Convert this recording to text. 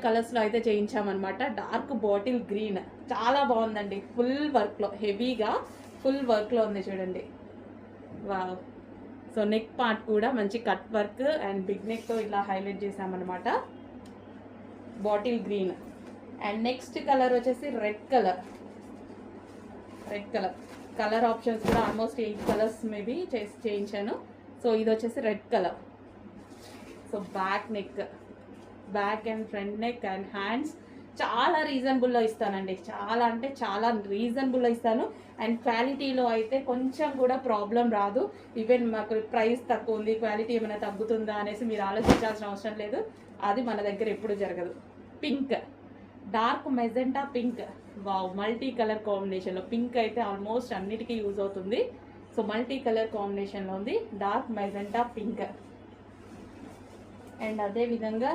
కలర్స్లో అయితే చేయించామన్నమాట. Dark bottle green చాలా బాగుందండి. ఫుల్ వర్క్లో, హెవీగా ఫుల్ వర్క్లో ఉంది చూడండి. వావ్. సో నెక్ పార్ట్ కూడా మంచి కట్ వర్క్ అండ్ బిగ్ నెక్తో ఇలా హైలైట్ చేసామన్నమాట. Bottle green. And next colour వచ్చేసి రెడ్ కలర్. కలర్ ఆప్షన్స్ కూడా ఆల్మోస్ట్ 8 కలర్స్ మేబీ చేయించాను. సో ఇది వచ్చేసి red colour. So back neck, back and front neck and hands చాలా రీజనబుల్లో ఇస్తానండి. చాలా అంటే చాలా రీజనబుల్లో ఇస్తాను. అండ్ క్వాలిటీలో అయితే కొంచెం కూడా ప్రాబ్లం రాదు. ఈవెన్ మాకు ప్రైస్ తక్కువ ఉంది, క్వాలిటీ ఏమైనా తగ్గుతుందా అనేసి మీరు ఆలోచించాల్సిన అవసరం లేదు. అది మన దగ్గర ఎప్పుడు జరగదు. Pink, dark magenta pink. Wow, multi colour కాంబినేషన్లో. పింక్ అయితే ఆల్మోస్ట్ అన్నిటికీ యూజ్ అవుతుంది. సో మల్టీ కలర్ కాంబినేషన్లో ఉంది డార్క్ మెజెంటా పింక్. అండ్ అదేవిధంగా